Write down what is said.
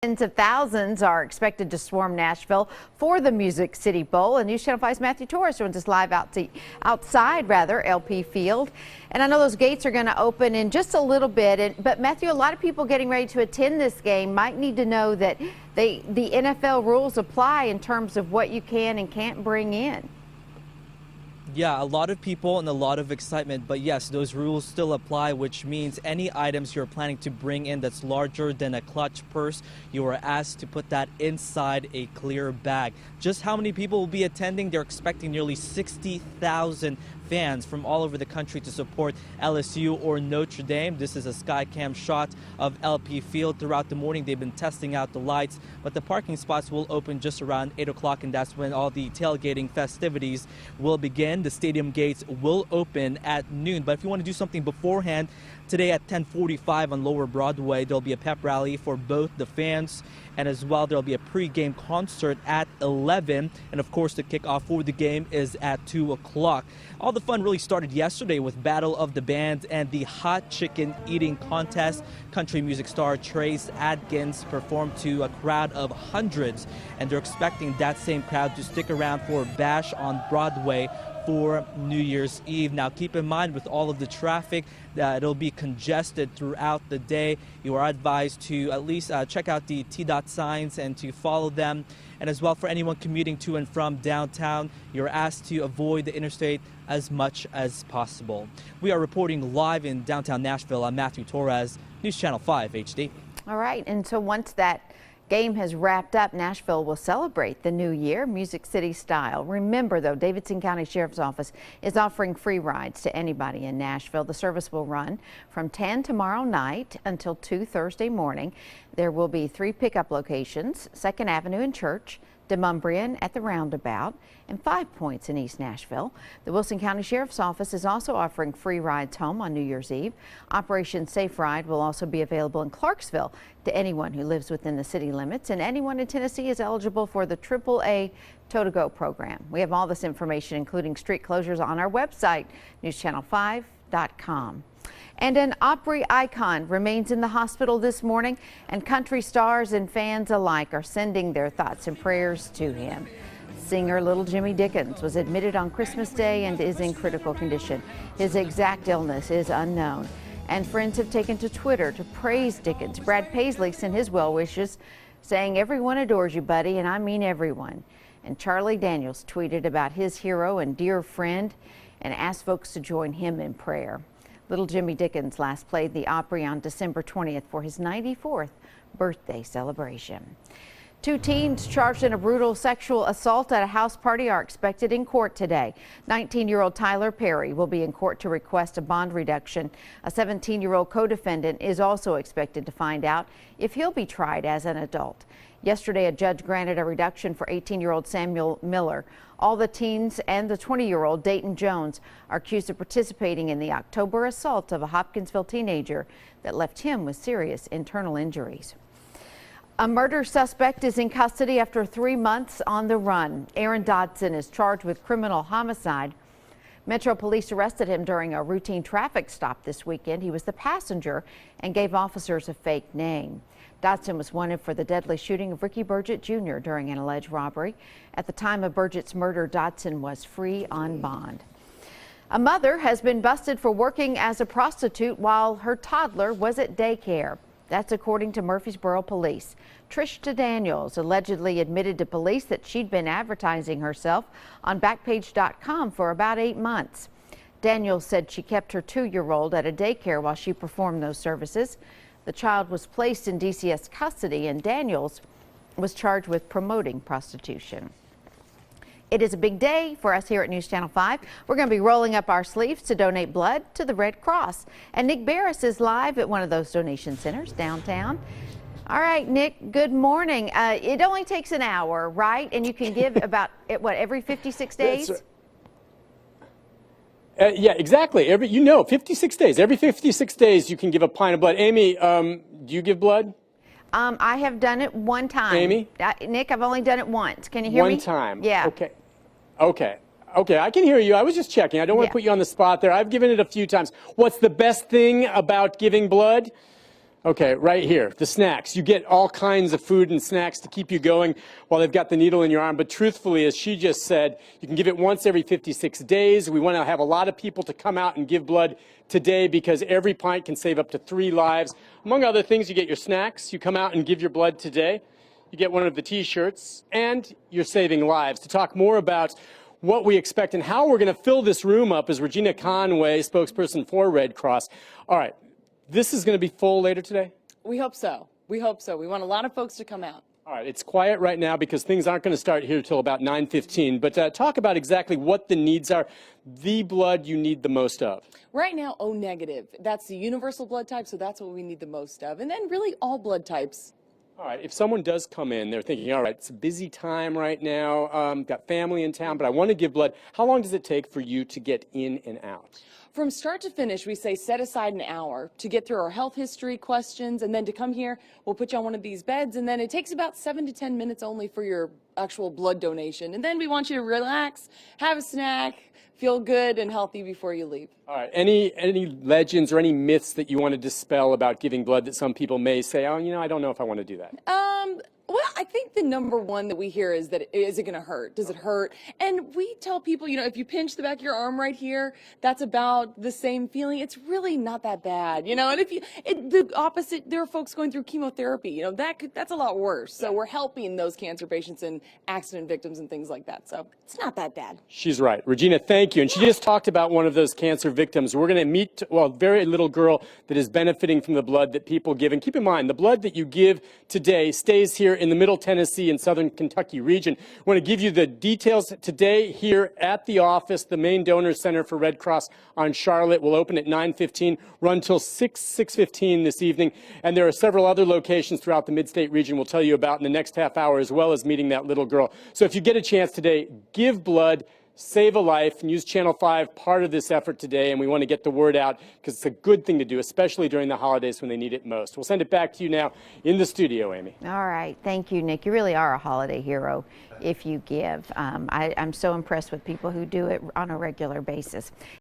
Tens of thousands are expected to swarm Nashville for the Music City Bowl. And News Channel 5's Matthew Torres joins us live outside LP Field. And I know those gates are going to open in just a little bit. But Matthew, a lot of people getting ready to attend this game might need to know that the NFL rules apply in terms of what you can and can't bring in. Yeah, a lot of people and a lot of excitement, but yes, those rules still apply, which means any items you're planning to bring in that's larger than a clutch purse, you are asked to put that inside a clear bag. Just how many people will be attending? They're expecting nearly 60,000 fans from all over the country to support LSU or Notre Dame. This is a Skycam shot of LP Field. Throughout the morning, they've been testing out the lights, but the parking spots will open just around 8 o'clock, and that's when all the tailgating festivities will begin. The stadium gates will open at noon, but if you want to do something beforehand, today at 10:45 on Lower Broadway, there'll be a pep rally for both the fans, and as well there'll be a pre-game concert at 11, and of course the kickoff for the game is at 2 o'clock. All the fun really started yesterday with Battle of the Bands and the hot chicken eating contest. Country music star Trace Adkins performed to a crowd of hundreds, and they're expecting that same crowd to stick around for Bash on Broadway for New Year's Eve. Now keep in mind, with all of the traffic, that it'll be congested throughout the day. You are advised to at least check out the T-dot signs and to follow them. And as well, for anyone commuting to and from downtown, you're asked to avoid the interstate as much as possible. We are reporting live in downtown Nashville. I'm Matthew Torres, News Channel 5 HD. All right, and so once that game has wrapped up, Nashville will celebrate the new year Music City style. Remember, though, Davidson County Sheriff's Office is offering free rides to anybody in Nashville. The service will run from 10 tomorrow night until 2 Thursday morning. There will be 3 pickup locations: 2nd Avenue and Church, Demonbreun at the Roundabout, and 5 Points in East Nashville. The Wilson County Sheriff's Office is also offering free rides home on New Year's Eve. Operation Safe Ride will also be available in Clarksville to anyone who lives within the city limits, and anyone in Tennessee is eligible for the AAA Tow-to-Go program. We have all this information, including street closures, on our website, newschannel5.com. And an Opry icon remains in the hospital this morning, and country stars and fans alike are sending their thoughts and prayers to him. Singer Little Jimmy Dickens was admitted on Christmas Day and is in critical condition. His exact illness is unknown, and friends have taken to Twitter to praise Dickens. Brad Paisley sent his well wishes, saying, "Everyone adores you, buddy, and I mean everyone." And Charlie Daniels tweeted about his hero and dear friend and asked folks to join him in prayer. Little Jimmy Dickens last played the Opry on December 20th for his 94th birthday celebration. 2 teens charged in a brutal sexual assault at a house party are expected in court today. 19-year-old Tyler Perry will be in court to request a bond reduction. A 17-year-old co-defendant is also expected to find out if he'll be tried as an adult. Yesterday, a judge granted a reduction for 18-year-old Samuel Miller. All the teens and the 20-year-old Dayton Jones are accused of participating in the October assault of a Hopkinsville teenager that left him with serious internal injuries. A murder suspect is in custody after 3 months on the run. Aaron Dodson is charged with criminal homicide. Metro Police arrested him during a routine traffic stop this weekend. He was the passenger and gave officers a fake name. Dodson was wanted for the deadly shooting of Ricky Burgett Jr. during an alleged robbery. At the time of Burgett's murder, Dodson was free on bond. A mother has been busted for working as a prostitute while her toddler was at daycare. That's according to Murfreesboro Police. Trishta Daniels allegedly admitted to police that she'd been advertising herself on Backpage.com for about 8 months. Daniels said she kept her 2-year-old at a daycare while she performed those services. The child was placed in DCS custody, and Daniels was charged with promoting prostitution. It is a big day for us here at News Channel 5. We're going to be rolling up our sleeves to donate blood to the Red Cross. And Nick Barris is live at one of those donation centers downtown. All right, Nick, good morning. It only takes an hour, right? And you can give about, every 56 days? Yeah, exactly. 56 days. Every 56 days you can give a pint of blood. Amy, do you give blood? I have done it one time. Amy? Nick, I've only done it once. Can you hear me? One time. Yeah. Okay, I can hear you. I was just checking. I don't want to put you on the spot there. I've given it a few times. What's the best thing about giving blood? Okay, right here, the snacks. You get all kinds of food and snacks to keep you going while they've got the needle in your arm. But truthfully, as she just said, you can give it once every 56 days. We want to have a lot of people to come out and give blood today because every pint can save up to 3 lives. Among other things, you get your snacks. You come out and give your blood today. You get one of the T-shirts, and you're saving lives. To talk more about what we expect and how we're going to fill this room up is Regina Conway, spokesperson for Red Cross. All right. This is going to be full later today? We hope so. We hope so. We want a lot of folks to come out. All right. It's quiet right now because things aren't going to start here till about 9:15. But talk about exactly what the needs are, the blood you need the most of. Right now, O negative. That's the universal blood type, so that's what we need the most of. And then really all blood types. All right. If someone does come in, they're thinking, all right, it's a busy time right now. Got family in town, but I want to give blood. How long does it take for you to get in and out? From start to finish, we say set aside an hour to get through our health history questions, and then to come here, we'll put you on one of these beds, and then it takes about 7 to 10 minutes only for your actual blood donation. And then we want you to relax, have a snack, feel good and healthy before you leave. All right. Any legends or any myths that you want to dispel about giving blood that some people may say, oh, you know, I don't know if I want to do that? Well, I think the number one that we hear is that, is it going to hurt? Does it hurt? And we tell people, you know, if you pinch the back of your arm right here, that's about the same feeling. It's really not that bad, you know. And if you, the opposite, there are folks going through chemotherapy, you know, that's a lot worse. So we're helping those cancer patients and accident victims and things like that. So it's not that bad. She's right. Regina, thank you. And she just talked about one of those cancer victims. We're going to meet, well, a very little girl that is benefiting from the blood that people give. And keep in mind, the blood that you give today stays here in the Middle Tennessee and Southern Kentucky region. I want to give you the details today here at the office. The main donor center for Red Cross on Charlotte will open at 9:15, run till 6:15 this evening. And there are several other locations throughout the mid-state region we'll tell you about in the next half hour, as well as meeting that little girl. So if you get a chance today, give blood, save a life, and use Channel 5 part of this effort today. And we want to get the word out because it's a good thing to do, especially during the holidays when they need it most. We'll send it back to you now in the studio, Amy. All right. Thank you, Nick. You really are a holiday hero if you give. I'm so impressed with people who do it on a regular basis.